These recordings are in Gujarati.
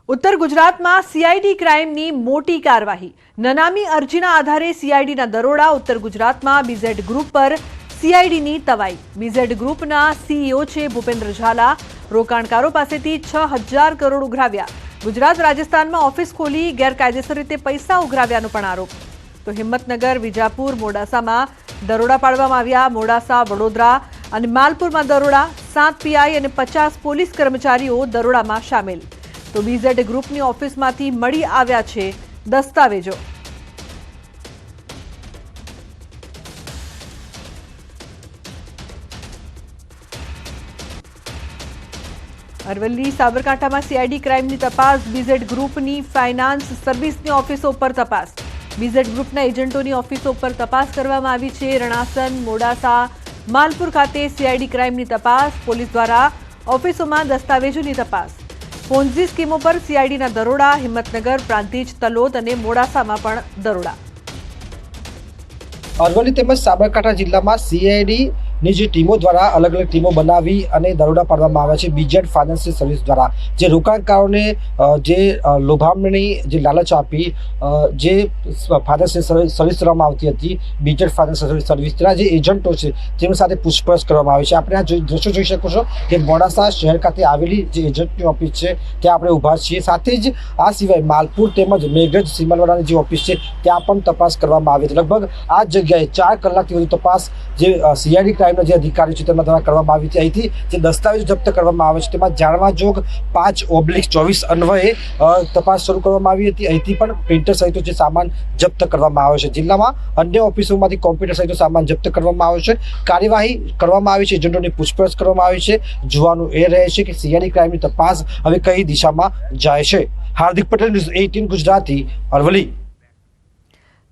उत्तर गुजरात में सीआईडी क्राइम की मोटी कार्यवाही। ननामी अर्जीना आधारे सीआईडी दरोड़ा। उत्तर गुजरात में बीजेड ग्रुप पर सीआईडी की तवाई। बीजेड ग्रुपना सीईओ छे भूपेन्द्र झाला। रोकाणकारो पासेथी 6000 करोड़ उघराव्या। गुजरात राजस्थान में ऑफिस खोली गैरकायदेसर रीते पैसा उघराव्यानो पण आरोप। तो हिम्मतनगर, विजापुर, मोडासा में दरोड़ा पाडवामां आव्या। मोडासा, वडोदरा और मालपुर में दरोड़ा। 7 पीआई और 50 पोलीस कर्मचारीओ दरोड़ा में शामिल। तो बीजेड ग्रुपनी ऑफिसमांथी मળી આવ્યા છે દસ્તાવેજો। अरवली साबरकांठा में सीआईडी क्राइमनी तपास। बीजेड ग्रुपनी फाइनांस सर्विसनी ऑफिसों पर तपास। बीजेड ग्रुपना एजंटोनी ऑफिसों पर तपास करवामां आवी छे। रणासन, मोडासा, मालपुर खाते सीआईडी क्राइमनी तपास। पोलीस द्वारा ऑफिसों में दस्तावेजोनी तपास। पोन्जी स्कीमों पर सीआईडी दरोड़ा। हिम्मतनगर, प्रांतिज, तलोद और मोडासा में पण दरोड़ा। अरवली तेमज साबरकांठा जिल्ला में सीआईडी ની જે ટીમો દ્વારા અલગ અલગ ટીમો બનાવી અને દરોડા પાડવામાં આવે છે। બીજેડ ફાઇનાન્શિયલ સર્વિસ દ્વારા જે રોકાણકારોને જે લોભામણી જે લાલચ આપી જે ફાઇનાન્શિયલ સર્વિસ કરવામાં આવતી હતી, બીજેડ ફાઇનાન્શિયલ સર્વિસના જે એજન્ટો છે તેમની સાથે પૂછપરછ કરવામાં આવી છે। આપણે આ દ્રશ્યો જોઈ શકો છો કે મોડાસા શહેર ખાતે આવેલી જે એજન્ટની ઓફિસ છે ત્યાં આપણે ઊભા છીએ। સાથે જ આ સિવાય માલપુર તેમજ મેઘરજ સિમલવાડાની જે ઓફિસ છે ત્યાં પણ તપાસ કરવામાં આવી છે। લગભગ આ જગ્યાએ 4 કલાકથી વધુ તપાસ જે સીઆઈડી જે અધિકારી છે તેમના દ્વારા કરવામાં આવી હતી। અહીંથી જે દસ્તાવેજો જપ્ત કરવામાં આવે છે તેમાં જાણવા જોગ 5/24 અન્વયે તપાસ શરૂ કરવામાં આવી હતી। અહીંથી પણ પ્રિન્ટર સહિત જે સામાન જપ્ત કરવામાં આવ્યો છે। જિલ્લામાં અન્ય ઓફિસોમાંથી કોમ્પ્યુટર સહિત સામાન જપ્ત કરવામાં આવ્યો છે। કાર્યવાહી કરવામાં આવી છે, એજન્ટોની પૂછપરછ કરવામાં આવી છે। જોવાનું એ રહે છે કે સીઆઈડી ક્રાઇમની તપાસ હવે કઈ દિશામાં જાય છે। હાર્દિક પટેલ, ન્યૂઝ 18 ગુજરાતી, અરવલી।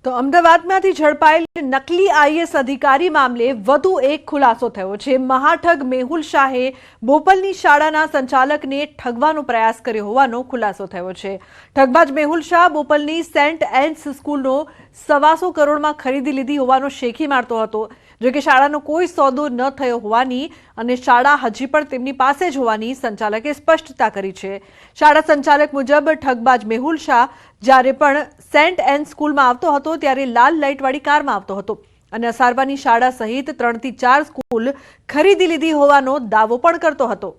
तो अमदावाद में झड़पाયેલ नकली आईएएस अधिकारी मामले વધુ એક ખુલાસો થયો છે। महाठग मेहुल शाहे बोपलनी शाळाना संचालकने ठगવાનો प्रयास કર્યો હોવાનો ખુલાસો થયો છે। ठगबाज मेहुल शाह बोपलनी सेंट एन्स स्कूलનો 125 કરોડમાં ખરીદી લીધી હોવાનો શેખી મારતો હતો, જો કે શાળાનો કોઈ સોદો ન થયો હોવાની અને શાળા હજી પણ તેમની પાસે જ હોવાની સંચાલકે સ્પષ્ટતા કરી છે। શાળા સંચાલક મુજબ ठगबाज मेहुल शाह જ્યારે પણ સેન્ટ એન સ્કૂલમાં આવતો હતો ત્યારે લાલ લાઇટવાળી કારમાં આવતો હતો અને અસારવાની શાળા સહિત 3 થી 4 સ્કૂલ ખરીદી લીધી હોવાનો દાવો પણ કરતો હતો।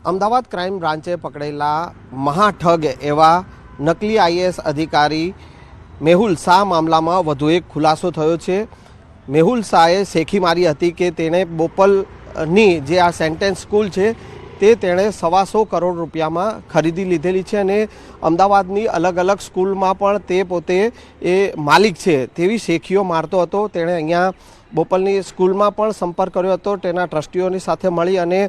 અમદાવાદ ક્રાઇમ બ્રાન્ચે પકડેલા મહાઠગ એવા નકલી આઈએએસ અધિકારી મેહુલ શાહ મામલામાં વધુ એક ખુલાસો થયો છે। મેહુલ શાહે શેખી મારી હતી કે તેણે બોપલની જે આ સેન્ટેન્સ સ્કૂલ છે તે તેણે 125 કરોડ રૂપિયામાં ખરીદી લીધેલી છે અને અમદાવાદની અલગ અલગ સ્કૂલમાં પણ તે પોતે એ માલિક છે તેવી શેખીઓ મારતો હતો। તેણે અહીંયા બોપલની સ્કૂલમાં પણ સંપર્ક કર્યો હતો, તેના ટ્રસ્ટીઓની સાથે મળી અને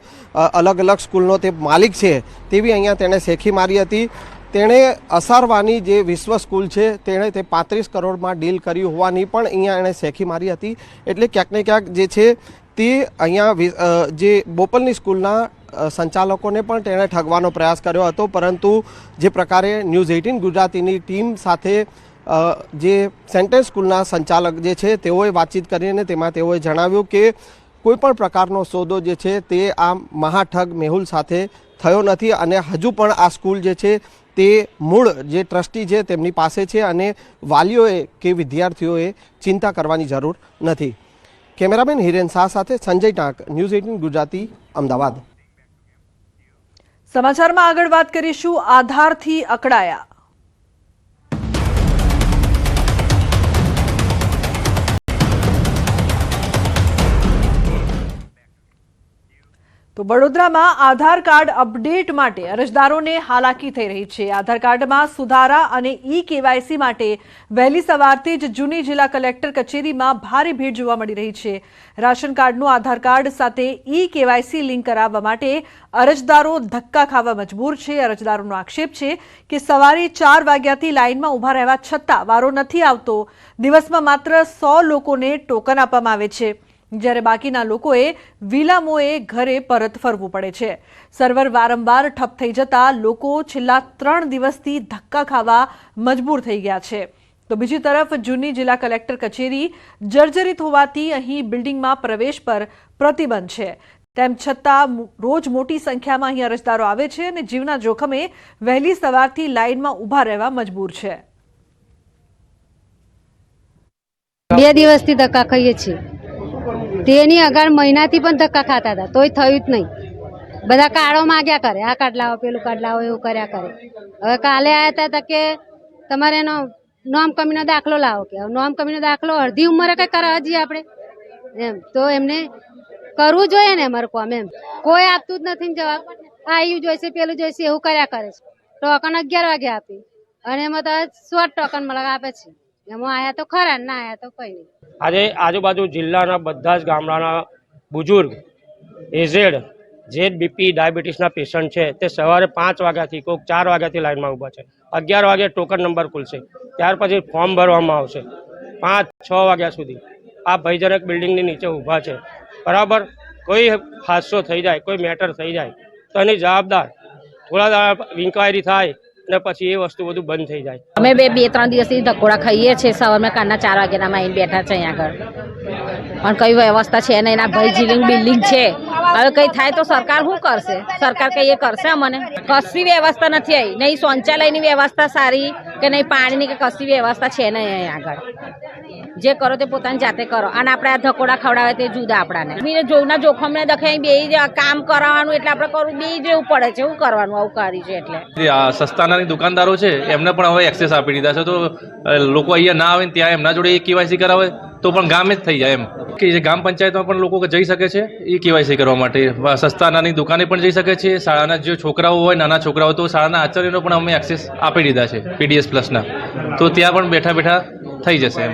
અલગ અલગ સ્કૂલનો તે માલિક છે તેવી અહીંયા તેણે શેખી મારી હતી। તેણે અસારવાની જે વિશ્વ સ્કૂલ છે તેણે તે 35 કરોડમાં ડીલ કરી હોવાની પણ અહીંયા એણે શેખી મારી હતી। એટલે ક્યાંક ને ક્યાંક જે છે તે અહીંયા જે બોપલની સ્કૂલના સંચાલકોને પણ તેણે ઠગવાનો પ્રયાસ કર્યો હતો, પરંતુ જે પ્રકારે ન્યૂઝ 18 ગુજરાતીની ટીમ સાથે જે સેન્ટેન્સ સ્કૂલના સંચાલક જે છે તેઓએ વાતચીત કરીને તેમાં તેઓએ જણાવ્યું કે કોઈપણ પ્રકારનો સોદો જે છે તે આ મહાઠગ મેહુલ સાથે થયો નથી અને હજુ પણ આ સ્કૂલ જે છે તે મૂળ જે ટ્રસ્ટી છે તેમની પાસે છે અને વાલીઓએ કે વિદ્યાર્થીઓએ ચિંતા કરવાની જરૂર નથી। કેમેરામેન હિરેન શાહ સાથે સંજય ટાંક, ન્યૂઝ 18 ગુજરાતી, અમદાવાદ। સમાચારમાં આગળ વાત કરીશું આધારથી અકળાયા। तो वडोदरा में आधार कार्ड अपडेट माटे अरजदारों ने हालाकी थई रही है। आधार कार्ड में सुधारा और ई केवायसी माटे वहेली सवारथी ज जूनी जिला कलेक्टर कचेरी में भारी भीड़ जोवा मळी रही है। राशन कार्डनु आधार कार्ड साथे ई केवायसी लिंक कराववा माटे अरजदारों धक्का खावा मजबूर है। अरजदारों आक्षेप है कि सवारे 4 वाग्याथी लाइन में उभा रहवा छतां वारो नथी आवतो। दिवसमां मात्र 100 लोकोने टोकन आपवामां आवे छे, જ્યારે બાકીના લોકોએ વિલામોએ ઘરે પરત ફરવું પડે છે। સર્વર વારંવાર ઠપ થઈ જતા લોકો છેલ્લા 3 દિવસથી ધક્કા ખાવા મજબૂર થઈ ગયા છે। તો બીજી તરફ જૂની જિલ્લા કલેક્ટર કચેરી જર્જરિત હોવાથી અહીં બિલ્ડિંગમાં પ્રવેશ પર પ્રતિબંધ છે। તેમ છતાં રોજ મોટી સંખ્યામાં અહીં અરજદારો આવે છે અને જીવના જોખમે વહેલી સવારથી લાઇનમાં ઊભા રહેવા મજબૂર છે. 2 દિવસથી ધક્કા ખાઈએ છીએ. તેની આગળ મહિનાથી પણ ધક્કા ખાતા હતા તોય થયું જ નહીં. બધા કાર્ડો માગ્યા કરે, આ કાર્ડ લાવો, પેલું કાર્ડ લાવો, એવું કર્યા કરે. હવે કાલે આવ્યા હતા કે તમારે એનો નોમ કમીનો દાખલો લાવો, કે નોમ કમીનો દાખલો અડધી ઉંમરે કઈ કરવા જઈએ આપણે એમ. તો એમને કરવું જોઈએ ને અમારું કામ એમ. કોઈ આપતું જ નથી જવાબ. આવ્યું જોઈશે, પેલું જોઈશે, એવું કર્યા કરે છે. ટોકન 11 વાગે આપી અને એમાં તો શોર્ટ ટોકન આપે છે. એમાં આયા તો ખરા, ના આયા તો કઈ નહીં. આજે આજુબાજુ જિલ્લાના બધા જ ગામડાના બુજુર્ગ, એઝેડ, જે બીપી ડાયાબિટીસના પેશન્ટ છે તે સવારે 5 વાગ્યાથી કોઈક 4 વાગ્યાથી લાઇનમાં ઊભા છે. 11 વાગે ટોકન નંબર ખુલશે, ત્યાર પછી ફોર્મ ભરવામાં આવશે. 5-6 વાગ્યા સુધી આ ભયજનક બિલ્ડિંગની નીચે ઊભા છે. બરાબર, કોઈ હાદસો થઈ જાય, કોઈ મેટર થઈ જાય તો એની જવાબદાર થોડા દાડા ઇન્ક્વાયરી થાય અને પછી એ વસ્તુ બધું બંધ થઈ જાય. અમે 2-3 દિવસથી ધકોડા ખાઈએ છીએ. સવારમાં કારના 4 વાગ્યાના આવીને બેઠા છે અહીંયા આગળ, પણ કઈ વ્યવસ્થા છે નહીં. એના ભાઈ જીલિંગ બિલ્ડિંગ છે. હવે કઈ થાય તો સરકાર શું કરશે? સરકાર કઈ એ કરશે? અમને કશી વ્યવસ્થા નથી આવી, નહીં શૌચાલયની વ્યવસ્થા સારી કે નહીં પાણીની કે કશી વ્યવસ્થા છે નહીં અહીંયા આગળ. જે કરો તે પોતાની જાતે કરો અને આપણે આ ધકોડા ખવડાવે તે જુદા આપણાને. જોના જોખમને દખે બે કામ કરાવવાનું એટલે આપણે કરવું બે રહેવું પડે છે. શું કરવાનું આવું કરી છે એટલે સસ્તાનાની દુકાનદારો છે એમને પણ હવે એક્સેસ આપી દીધા છે. તો લોકો અહીંયા ના આવે ને ત્યાં એમના જોડે કેવાયસી કરાવે તો પણ ગામે જ થઈ જાય એમ કે જે ગ્રામ પંચાયતમાં પણ લોકો જઈ શકે છે એ કેવાયસી કરવા માટે. સસ્તાનાની દુકાને પણ જઈ શકે છે. શાળાના જે છોકરાઓ હોય, નાના છોકરાઓ, તો શાળાના આચાર્યનો પણ અમે એક્સેસ આપી દીધા છે PDS પ્લસના. તો ત્યાં પણ બેઠા બેઠા થઈ જશે એમ.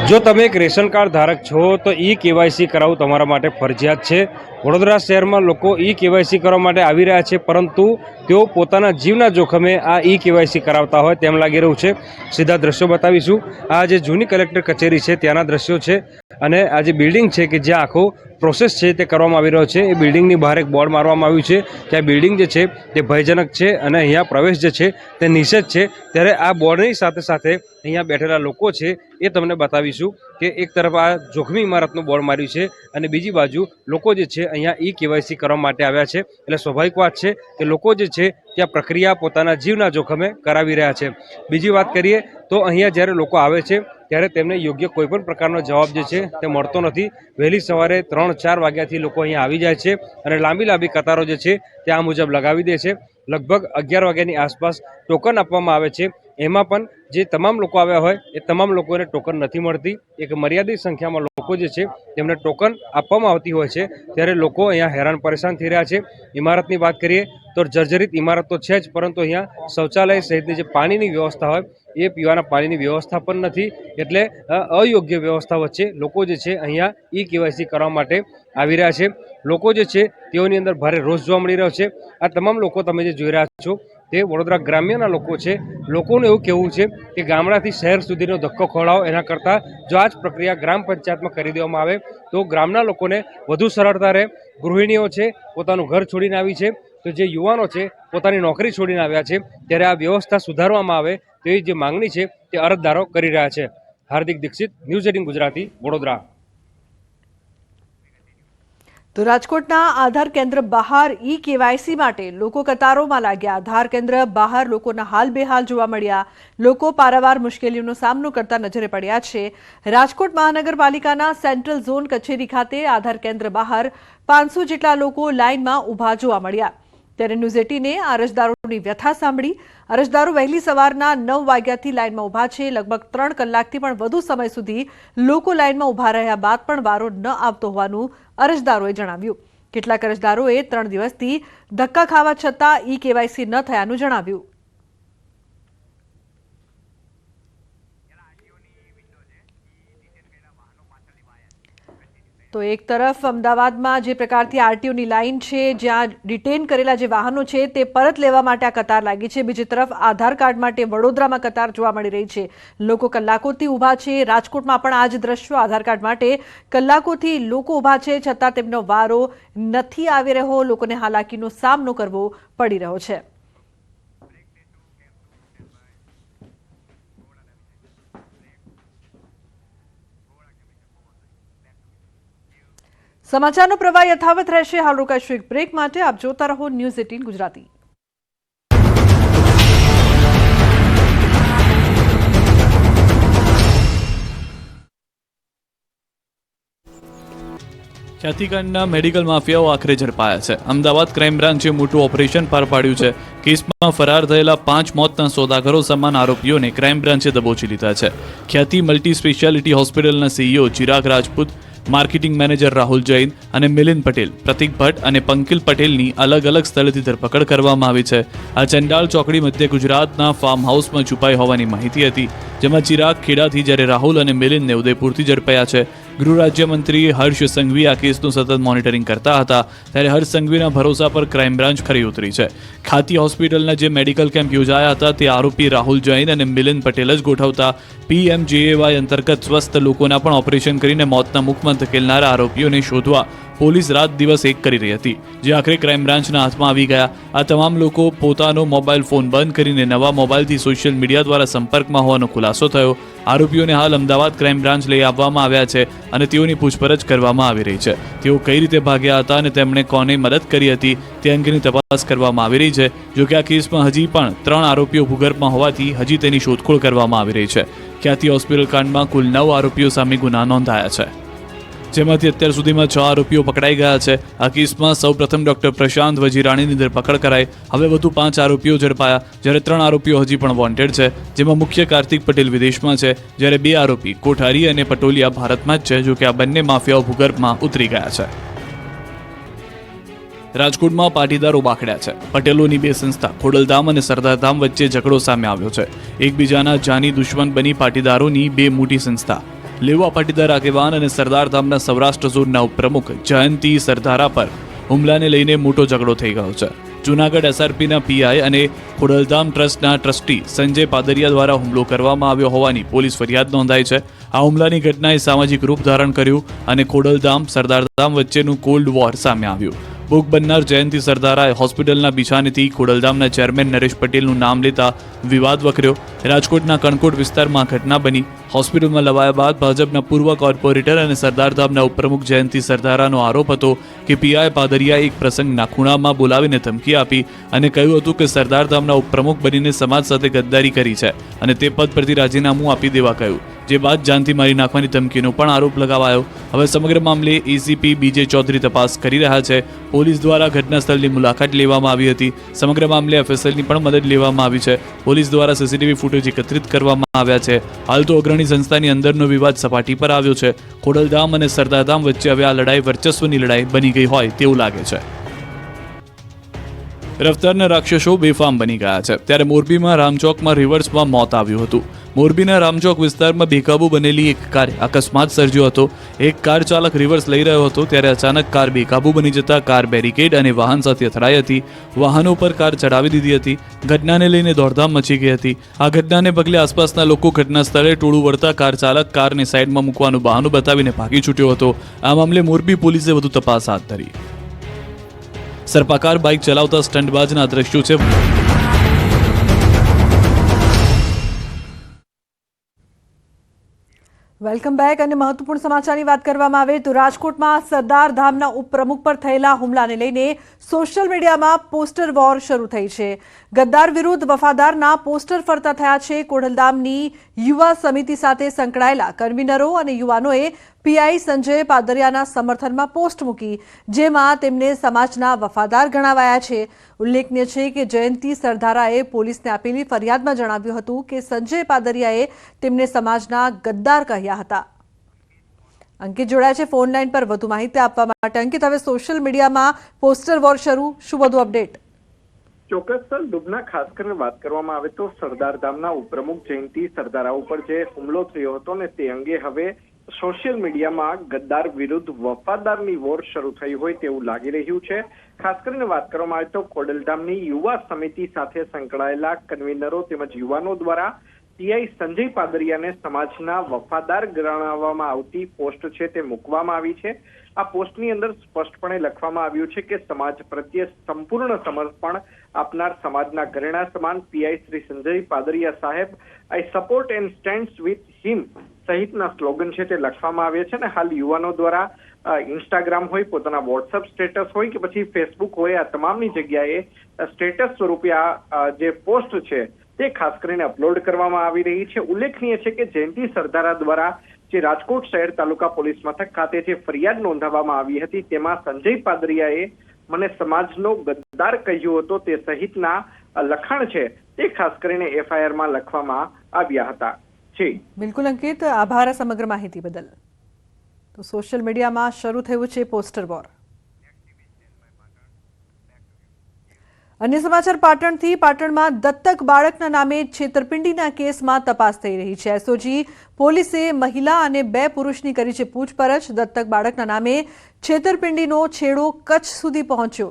જો તમે એક રેશન કાર્ડ ધારક છો તો કેવાયસી કરાવવું તમારા માટે ફરજિયાત છે. વડોદરા શહેરમાં લોકો કેવાયસી કરવા માટે આવી રહ્યા છે, પરંતુ તેઓ પોતાના જીવના જોખમે આ કેવાયસી કરાવતા હોય તેમ લાગી રહ્યું છે. સીધા દ્રશ્યો બતાવીશું. આ જે જૂની કલેક્ટર કચેરી છે ત્યાંના દ્રશ્યો છે અને આ જે બિલ્ડિંગ છે કે જ્યાં આખો પ્રોસેસ છે તે કરવામાં આવી રહ્યો છે. એ બિલ્ડિંગની બહાર એક બોર્ડ મારવામાં આવ્યું છે કે આ બિલ્ડિંગ જે છે તે ભયજનક છે અને અહીંયા પ્રવેશ જે છે તે નિષેધ છે. ત્યારે આ બોર્ડની સાથે સાથે અહીંયા બેઠેલા લોકો છે એ તમને બતાવીશું કે એક તરફ આ જોખમી ઇમારતનું બોર્ડ માર્યું છે અને બીજી બાજુ લોકો જે છે અહીંયા કેવાયસી કરવા માટે આવ્યા છે. એટલે સ્વાભાવિક વાત છે કે લોકો જે છે ત્યાં પ્રક્રિયા પોતાના જીવના જોખમે કરાવી રહ્યા છે. બીજી વાત કરીએ તો અહીંયા જ્યારે લોકો આવે છે ત્યારે તેમને યોગ્ય કોઈપણ પ્રકારનો જવાબ જે છે તે મળતો નથી. વહેલી સવારે 3-4 વાગ્યાથી લોકો અહીંયા આવી જાય છે અને લાંબી કતારો જે છે તે આ મુજબ લગાવી દે છે. લગભગ 11 વાગ્યાની આસપાસ ટોકન આપવામાં આવે છે. એમાં પણ જે તમામ લોકો આવ્યા હોય એ તમામ લોકોને ટોકન નથી મળતી. એક મર્યાદિત સંખ્યામાં લોકો જે છે તેમને ટોકન આપવામાં આવતી હોય છે. ત્યારે લોકો અહીંયા હેરાન પરેશાન થઈ રહ્યા છે. ઇમારતની વાત કરીએ તો જર્જરિત ઇમારત તો છે જ, પરંતુ અહીંયા શૌચાલય સહિતની જે પાણીની વ્યવસ્થા હોય એ પીવાના પાણીની વ્યવસ્થા પણ નથી. એટલે અયોગ્ય વ્યવસ્થા વચ્ચે લોકો જે છે અહીંયા કેવાયસી કરવા માટે આવી રહ્યા છે. લોકો જે છે તેઓની અંદર ભારે રોષ જોવા મળી રહ્યો છે. આ તમામ લોકો તમે જે જોઈ રહ્યા છો તે વડોદરા ગ્રામ્યના લોકો છે. લોકોનું એવું કહેવું છે કે ગામડાથી શહેર સુધીનો ધક્કો ખવડાવો એના કરતાં જો આ જ પ્રક્રિયા ગ્રામ પંચાયતમાં કરી દેવામાં આવે તો ગ્રામના લોકોને વધુ સરળતા રહે. ગૃહિણીઓ છે પોતાનું ઘર છોડીને આવી છે, તો જે યુવાનો છે પોતાની નોકરી છોડીને આવ્યા છે. ત્યારે આ વ્યવસ્થા સુધારવામાં આવે તેવી જે માંગણી છે તે અરજદારો કરી રહ્યા છે. હાર્દિક દીક્ષિત, ન્યૂઝ 18 ગુજરાતી, વડોદરા. તો રાજકોટના આધાર કેન્દ્ર બહાર કેવાયસી માટે લોકો કતારોમાં લાગ્યા. આધાર કેન્દ્ર બહાર લોકોના હાલ બેહાલ જોવા મળ્યા. લોકો પારાવાર મુશ્કેલીઓનો સામનો કરતા નજરે પડ્યા છે. રાજકોટ મહાનગરપાલિકાના સેન્ટ્રલ ઝોન કચેરી ખાતે આધાર કેન્દ્ર બહાર 500 જેટલા લોકો લાઇનમાં ઊભા જોવા મળ્યા. ત્યારે ન્યૂઝ 18 અરજદારોની વ્યથા સાંભળી. અરજદારો વહેલી સવારના 9 વાગ્યાથી લાઇનમાં ઊભા છે. લગભગ 3 કલાકથી પણ વધુ સમય સુધી લોકો લાઇનમાં ઊભા રહ્યા બાદ પણ વારો ન આવતો હોવાનું અરજદારોએ જણાવ્યું. કેટલાક અરજદારોએ 3 દિવસથી ધક્કા ખાવા છતાં કેવાયસી ન થયાનું જણાવ્યું. તો એક તરફ અમદાવાદમાં જે પ્રકારથી આરટીઓની લાઇન છે, જ્યાં ડિટેન કરેલા જે વાહનો છે તે પરત લેવા માટે આ કતાર લાગી છે. બીજી તરફ આધાર કાર્ડ માટે વડોદરામાં કતાર જોવા મળી રહી છે. લોકો કલાકોથી ઊભા છે. રાજકોટમાં પણ આ જ દ્રશ્યો, આધાર કાર્ડ માટે કલાકોથી લોકો ઊભા છે છતાં તેમનો વારો નથી આવી રહ્યો. લોકોને હાલાકીનો સામનો કરવો પડી રહ્યો છે. સમાચારનો પ્રવાહ યથાવત રહેશે. હાલ રોકાઈશું એક બ્રેક માટે. આપ જોતા રહો ન્યૂઝ 18 ગુજરાતી. ખ્યાતિકાંડના મેડિકલ માફિયાઓ આખરે ઝડપાયા છે. અમદાવાદ ક્રાઇમ બ્રાન્ચે મોટું ઓપરેશન પાર પાડ્યું છે. કેસમાં ફરાર થયેલા 5 મોતના સોદાગરો સમાન આરોપીઓને ક્રાઇમ બ્રાન્ચે દબોચી લીધા છે. ખ્યાતિ મલ્ટી સ્પેશિયાલિટી હોસ્પિટલના CEO Chirag Rajput, marketing manager Rahul Jain અને મિલિંદ પટેલ, પ્રતિક ભટ્ટ અને પંકિલ પટેલની અલગ અલગ સ્થળેથી ધરપકડ કરવામાં આવી છે. આ ચંડાળ ચોકડી મધ્ય ગુજરાતના ફાર્મ હાઉસમાં છુપાઈ હોવાની માહિતી હતી, જેમાં ચિરાગ ખેડાથી જ્યારે રાહુલ અને મિલિંદને ઉદયપુરથી ઝડપાયા છે. ગૃહ રાજ્યમંત્રી હર્ષ સંઘવી આ કેસનું સતત મોનિટરિંગ કરતા હતા, ત્યારે હર્ષ સંઘવીના ભરોસા પર ક્રાઇમ બ્રાન્ચ ખરી ઉતરી છે. ખ્યાતિ હોસ્પિટલના જે મેડિકલ કેમ્પ યોજાયા હતા તે આરોપી રાહુલ જૈન અને મિલિંદ પટેલ જ ગોઠવતા. PMJAY અંતર્ગત સ્વસ્થ લોકોના પણ ઓપરેશન કરીને મોતના મુખમાં ધકેલનારા આરોપીઓને શોધવા પોલીસ રાત દિવસ એક કરી રહી હતી, જે આખરે ક્રાઇમ બ્રાન્ચના હાથમાં આવી ગયા. આ તમામ લોકો પોતાનો મોબાઈલ ફોન બંધ કરીને નવા મોબાઈલથી સોશિયલ મીડિયા દ્વારા સંપર્કમાં હોવાનો ખુલાસો થયો. આરોપીઓને હાલ અમદાવાદ ક્રાઇમ બ્રાન્ચ લઈ આવવામાં આવ્યા છે અને તેઓની પૂછપરછ કરવામાં આવી રહી છે. તેઓ કઈ રીતે ભાગ્યા હતા અને તેમણે કોને મદદ કરી હતી તે અંગેની તપાસ કરવામાં આવી રહી છે. જોકે આ કેસમાં હજી પણ 3 આરોપીઓ ભૂગર્ભમાં હોવાથી હજી તેની શોધખોળ કરવામાં આવી રહી છે. ખ્યાતિ હોસ્પિટલ કાંડમાં કુલ 9 આરોપીઓ સામે ગુના નોંધાયા છે, જેમાંથી અત્યાર સુધીમાં 6 આરોપીઓ પકડાઈ ગયા છે. આ કેસમાં સૌપ્રથમ ડોક્ટર પ્રશાંત વજીરાણીની ધરપકડ કરાઈ. હવે વધુ 5 આરોપીઓ ઝડપાયા, જ્યારે 3 આરોપીઓ હજી પણ વોન્ટેડ છે, જેમાં મુખ્ય કાર્તિક પટેલ વિદેશમાં છે, જ્યારે 2 આરોપી કોઠારી અને પટોલિયા ભારતમાં જ છે. જોકે આ બંને માફિયાઓ ભૂગર્ભમાં ઉતરી ગયા છે. રાજકોટમાં પાટીદારો બાખડ્યા છે. પટેલોની 2 સંસ્થા ખોડલધામ અને સરદારધામ વચ્ચે ઝઘડો સામે આવ્યો છે. એકબીજાના જાની દુશ્મન બની પાટીદારોની 2 મોટી સંસ્થા લેવા પાટીદાર આગેવાન અને સરદારધામના સૌરાષ્ટ્ર ઝોનના ઉપપ્રમુખ જયંતી સરદારા પર હુમલાને લઈને મોટો ઝઘડો થઈ ગયો છે. જૂનાગઢ SRPના PI અને ખોડલધામ ટ્રસ્ટના ટ્રસ્ટી સંજય પાદરિયા દ્વારા હુમલો કરવામાં આવ્યો હોવાની પોલીસ ફરિયાદ નોંધાઈ છે. આ હુમલાની ઘટનાએ સામાજિક રૂપ ધારણ કર્યું અને ખોડલધામ સરદારધામ વચ્ચેનું કોલ્ડ વોર સામે આવ્યું. ભોગ બનનાર જયંતી સરદારાએ હોસ્પિટલના બિછાનેથી ખોડલધામના ચેરમેન નરેશ પટેલનું નામ લેતા વિવાદ વકર્યો. રાજકોટના કણકોટ વિસ્તારમાં ઘટના બની. હોસ્પિટલમાં લવાયા બાદ ભાજપના પૂર્વ કોર્પોરેટર અને સરદારધામના ઉપપ્રમુખ જયંતી સરદારાનો આરોપ હતો કે PI પાદરિયાએ એક પ્રસંગના ખૂણામાં બોલાવીને ધમકી આપી અને કહ્યું હતું કે સરદારધામના ઉપપ્રમુખ બનીને સમાજ સાથે ગદ્દારી કરી છે અને તે પદ પરથી રાજીનામું આપી દેવા કહ્યું, જે બાદ જાનથી મારી નાખવાની ધમકીનો પણ આરોપ લગાવાયો. હવે સમગ્ર મામલે ACP BJ ચૌધરી તપાસ કરી રહ્યા છે. પોલીસ દ્વારા ઘટના સ્થળની મુલાકાત લેવામાં આવી હતી. સમગ્ર મામલે FSLની પણ મદદ લેવામાં આવી છે. પોલીસ દ્વારા CCTV ફૂટેજ એકત્રિત કરવામાં આવ્યા છે. હાલ તો અગ્રણી સંસ્થાની અંદરનો વિવાદ સપાટી પર આવ્યો છે. ખોડલધામ અને સરદારધામ વચ્ચે હવે આ લડાઈ વર્ચસ્વની લડાઈ બની ગઈ હોય તેવું લાગે છે. રફતારના રાક્ષસો બેફામ બની ગયા છે, ત્યારે મોરબીમાં રામચોકમાં રિવર્સમાં મોત આવ્યું હતું. મોરબીના રામચોક વિસ્તારમાં બેકાબુ બનેલી એક કારે અકસ્માત સર્જ્યો હતો. એક કાર ચાલક રિવર્સ લઈ રહ્યો હતો ત્યારે અચાનક કાર બેકાબુ બની જતા કાર બેરિકેડ અને વાહન સાથે અથડાઈ હતી. વાહનો પર કાર ચડાવી દીધી હતી. ઘટનાને લઈને દોડધામ મચી ગઈ હતી. આ ઘટનાને પગલે આસપાસના લોકો ઘટના સ્થળે ટોળું વળતા કાર ચાલક કારને સાઈડમાં મૂકવાનું બહાનું બતાવીને ભાગી છૂટ્યો હતો. આ મામલે મોરબી પોલીસે વધુ તપાસ હાથ ધરી. સર્પાકાર બાઇક ચલાવતા સ્ટંટબાજના દ્રશ્યો છે. Welcome back. અને મહત્વપૂર્ણ સમાચારની વાત કરવામાં આવે તો રાજકોટમાં સરદારધામના ઉપપ્રમુખ પર થયેલા હુમલાને લઈને સોશિયલ મીડિયામાં પોસ્ટર વોર શરૂ થઈ છે. ગદ્દાર વિરુદ્ધ વફાદારના પોસ્ટર ફરતા થયા છે. ખોડલધામની યુવા સમિતિ સાથે સંકળાયેલા કન્વીનરો અને યુવાનોએ PI સંજય પાદરિયાના સમર્થનમાં પોસ્ટ મૂકી, જેમાં તેમને સમાજના વફાદાર ગણાવાયા છે. ઉલ્લેખનીય છે કે જયંતી સરદારાએ પોલીસને આપેલી ફરિયાદમાં જણાવ્યું હતું કે સંજય પાદરિયાએ તેમને સમાજના ગદ્દાર કહ્યા હતા. અંકિત જોડાયા છે ફોન લાઈન પર વધુ માહિતી આપવા માટે. અંકિત, હવે સોશિયલ મીડિયામાં પોસ્ટર વોર શરૂ, શું વધુ અપડેટ? ચોક્કસ સર, ડુબના ખાસ કરીને વાત કરવામાં આવે તો સરદારધામના ઉપપ્રમુખ જયંતી સરદારા ઉપર જે હુમલો થયો હતો ને તે અંગે હવે સોશિયલ મીડિયામાં ગદ્દાર વિરુદ્ધ વફાદારની વોર શરૂ થઈ હોય તેવું લાગી રહ્યું છે. ખાસ કરીને વાત કરવામાં આવે તો ખોડલધામની યુવા સમિતિ સાથે સંકળાયેલા કન્વીનરો તેમજ યુવાનો દ્વારા PI સંજય પાદરિયાને સમાજના વફાદાર ગણાવવામાં આવતી પોસ્ટ છે તે મૂકવામાં આવી છે. આ પોસ્ટની અંદર સ્પષ્ટપણે લખવામાં આવ્યું છે કે સમાજ પ્રત્યે સંપૂર્ણ સમર્પણ આપનાર સમાજના ઘરેણા સમાન PI શ્રી સંજય પાદરિયા સાહેબ, આઈ support and stands with him સહિતના સ્લોગન છે તે લખવામાં આવ્યા છે. અને હાલ યુવાનો દ્વારા ઇન્સ્ટાગ્રામ હોય, પોતાના વોટ્સઅપ સ્ટેટસ હોય કે પછી ફેસબુક હોય, આ તમામની જગ્યાએ સ્ટેટસ સ્વરૂપે આ જે પોસ્ટ છે તે ખાસ કરીને અપલોડ કરવામાં આવી રહી છે. ઉલ્લેખનીય છે કે જયંતિ સરદારા દ્વારા જે રાજકોટ શહેર તાલુકા પોલીસ મથક ખાતે જે ફરિયાદ નોંધાવવામાં આવી હતી તેમાં સંજય પાદરિયાએ મને સમાજનો ગદ્દાર કહ્યો હતો તે સહિતના લખાણ છે તે ખાસ કરીને એફઆઈઆરમાં લખવામાં આવ્યા હતા. બિલકુલ અંકિત, આભાર સમગ્ર માહિતી બદલ. તો સોશિયલ મીડિયામાં શરૂ થયું છે પોસ્ટર વોર. અન્ય સમાચાર પાટણથી. પાટણમાં દત્તક બાળકના નામે છેતરપિંડીના કેસમાં તપાસ થઈ રહી છે. એસઓજી પોલીસે મહિલા અને 2 પુરુષની કરી છે પૂછપરછ. દત્તક બાળકના નામે છેતરપિંડીનો છેડો કચ્છ સુધી પહોંચ્યો.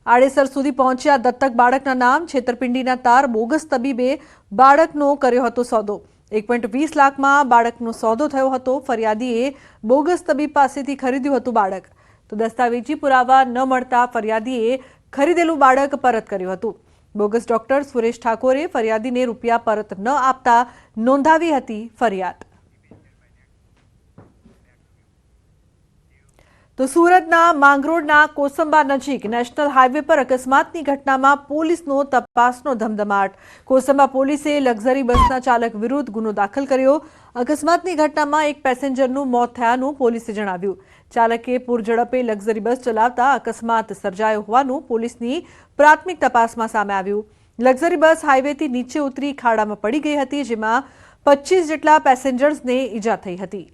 આડેસર સુધી પહોંચ્યા દત્તક બાળકના નામ. છેતરપિંડીના તાર બોગસ તબીબે બાળકનો કર્યો હતો સોદો. 1.20 લાખમાં બાળકનો સોદો થયો હતો. ફરિયાદીએ બોગસ તબીબ પાસેથી ખરીદ્યું હતું બાળક. તો દસ્તાવેજી પુરાવા ન મળતા ફરિયાદીએ ખરીદેલું બાળક પરત કર્યું હતું. બોગસ ડોક્ટર સુરેશ ઠાકોરે ફરિયાદીને રૂપિયા પરત ન આપતા નોંધાવી હતી ફરિયાદ. તો સુરતના માંગરોળના કોસંબા નજીક નેશનલ હાઈવે પર અકસ્માતની ઘટનામાં પોલીસનો તપાસનો ધમધમાટ. કોસંબા પોલીસે લક્ઝરી બસના ચાલક વિરુદ્ધ ગુનો દાખલ કર્યો. અકસ્માતની ઘટનામાં એક પેસેન્જરનું મોત થયાનું પોલીસે જણાવ્યું. ચાલકે પૂરઝડપે લક્ઝરી બસ ચલાવતા અકસ્માત સર્જાયો હોવાનું પોલીસની પ્રાથમિક તપાસમાં સામે આવ્યું. લક્ઝરી બસ હાઈવેથી નીચે ઉતરી ખાડામાં પડી ગઈ હતી, જેમાં 25 જેટલા પેસેન્જર્સને ઈજા થઈ હતી.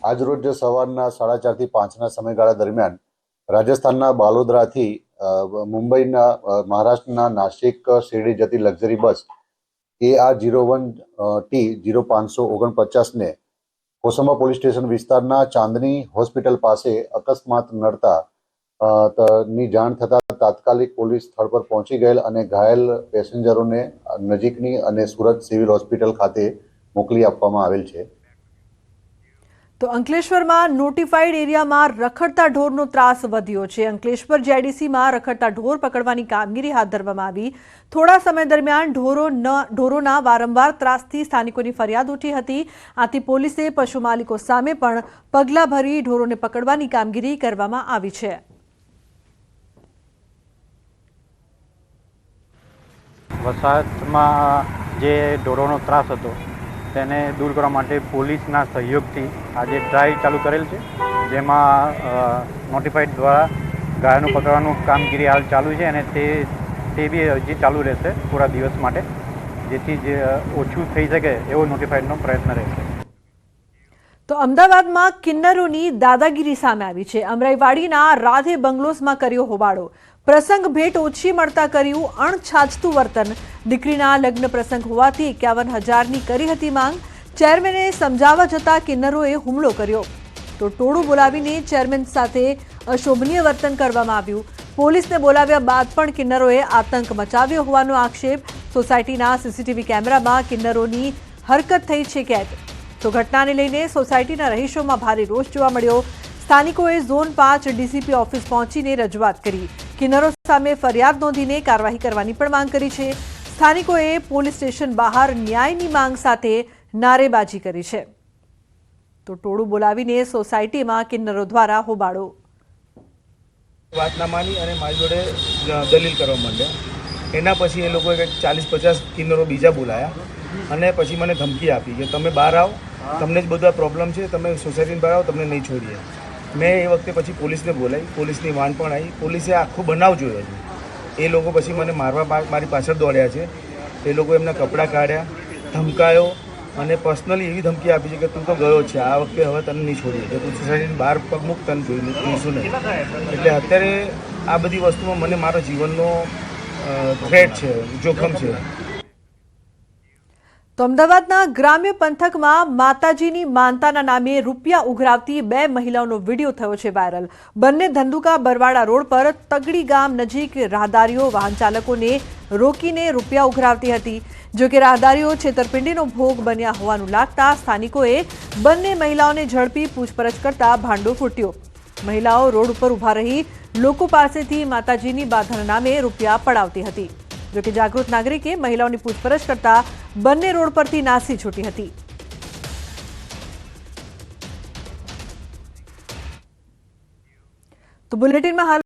આજરોજ સવારના 4:30 થી 5ના સમયગાળા દરમિયાન રાજસ્થાનના બાલોદરાથી મુંબઈના મહારાષ્ટ્રના નાસિક શિરડી જતી લક્ઝરી બસ AR01T0549 ને કોસંબા પોલીસ સ્ટેશન વિસ્તારના ચાંદની હોસ્પિટલ પાસે અકસ્માત નડતા ની જાણ થતાં તાત્કાલિક પોલીસ સ્થળ પર પહોંચી ગયેલ અને ઘાયલ પેસેન્જરોને નજીકની અને સુરત સિવિલ હોસ્પિટલ ખાતે મોકલી આપવામાં આવેલ છે. તો અંકલેશ્વરમાં નોટિફાઈડ એરિયામાં રખડતા ઢોરનો ત્રાસ વધ્યો છે. અંકલેશ્વર જેડીસીમાં રખડતા ઢોર પકડવાની કામગીરી હાથ ધરવામાં આવી. થોડા સમય દરમિયાન ઢોરોના વારંવાર ત્રાસથી સ્થાનિકોની ફરિયાદ ઉઠી હતી. આથી પોલીસે પશુ માલિકો સામે પણ પગલાં ભરી ઢોરોને પકડવાની કામગીરી કરવામાં આવી છે. વસાહતમાં જે ઢોરોનો ત્રાસ હતો તેને દૂર કરવા માટે પોલીસના સહયોગથી આજે ડ્રાઈવ ચાલુ કરેલ છે, જેમાં નોટિફાઈડ દ્વારા ગાયોનું પકડવાનું કામગીરી હાલ ચાલુ છે અને તે બી હજી ચાલુ રહેશે પૂરા દિવસ માટે, જેથી જે ઓછું થઈ શકે એવો નોટિફાઈડનો પ્રયત્ન રહેશે. તો અમદાવાદમાં કિન્નરોની દાદાગીરી સામે આવી છે. અમરાઈવાડીના રાધે બંગલોઝમાં કર્યો હોબાળો. પ્રસંગ ભેટ ઓછી મળતા કર્યું અણછાજતું વર્તન. દીકરીના લગ્ન પ્રસંગ હોવાથી 51,000ની કરી હતી માંગ. ચેરમેને સમજાવવા જતા કિન્નરોએ હુમલો કર્યો. તો ટોળું બોલાવીને ચેરમેન સાથે અશોભનીય વર્તન કરવામાં આવ્યું. પોલીસને બોલાવ્યા બાદ પણ કિન્નરોએ આતંક મચાવ્યો હોવાનો આક્ષેપ. સોસાયટીના સીસીટીવી કેમેરામાં કિન્નરોની હરકત થઈ છે કેદ. તો ઘટનાને લઈને સોસાયટીના રહીશોમાં ભારે રોષ જોવા મળ્યો. સ્થાનિકોએ ઝોન 5 ડીસીપી ઓફિસ પહોંચીને રજૂઆત કરી. કિન્નરો સામે ફરિયાદ નોંધીને કાર્યવાહી કરવાની પણ માંગ કરી છે. સ્થાનિકોએ પોલીસ સ્ટેશન બહાર ન્યાયની માંગ સાથે નારેબાજી કરી છે. તો ટોળું બોલાવીને સોસાયટીમાં કિન્નરો દ્વારા હોબાળો. વાત ના માની અને મારી જોડે દલીલ કરવા માંડ્યા. એના પછી એ લોકોએ કંઈક 40-50 કિન્નરો બીજા બોલાયા અને પછી મને ધમકી આપી કે તમે બહાર આવો, તમને જ બધા પ્રોબ્લેમ છે, તમે સોસાયટીની બહાર આવો, તમને નહીં છોડીએ. મેં એ વખતે પછી પોલીસને બોલાવી, પોલીસની વાન પણ આવી. પોલીસે આખો બનાવ જોયો છે. એ લોકો પછી મને મારવા મારી પાછળ દોડ્યા છે. એ લોકો એમના કપડાં કાઢ્યા, ધમકાયો અને પર્સનલી એવી ધમકી આપી છે કે તું તો ગયો છે, આ વખતે હવે તને નહીં છોડીએ, કે તું સોસાયટીની બહાર પગ મૂક, તને જોઈશું નહીં. એટલે અત્યારે આ બધી વસ્તુમાં મને મારા જીવનનો થ્રેટ છે, જોખમ છે. તો અમદાવાદના ગ્રામ્ય પંથકમાં માતાજીની માનતાના નામે રૂપિયા ઉઘરાવતી 2 મહિલાઓનો વિડીયો થયો છે વાયરલ. બંને ધંધુકા બરવાડા રોડ પર તગડી ગામ નજીક રાહદારીઓ વાહન ચાલકોને રોકીને રૂપિયા ઉઘરાવતી હતી. જોકે રાહદારીઓ છેતરપિંડીનો ભોગ બન્યા હોવાનું લાગતા સ્થાનિકોએ બંને મહિલાઓને ઝડપી પૂછપરછ કરતા ભાંડો ફૂટ્યો. મહિલાઓ રોડ ઉપર ઊભા રહી લોકો પાસેથી માતાજીની બાધાના નામે રૂપિયા પડાવતી હતી. જોકે જાગૃત નાગરિકે મહિલાઓની પૂછપરછ કરતા બંને રોડ પરથી નાસી છૂટી હતી. તો બુલેટિનમાં હાલ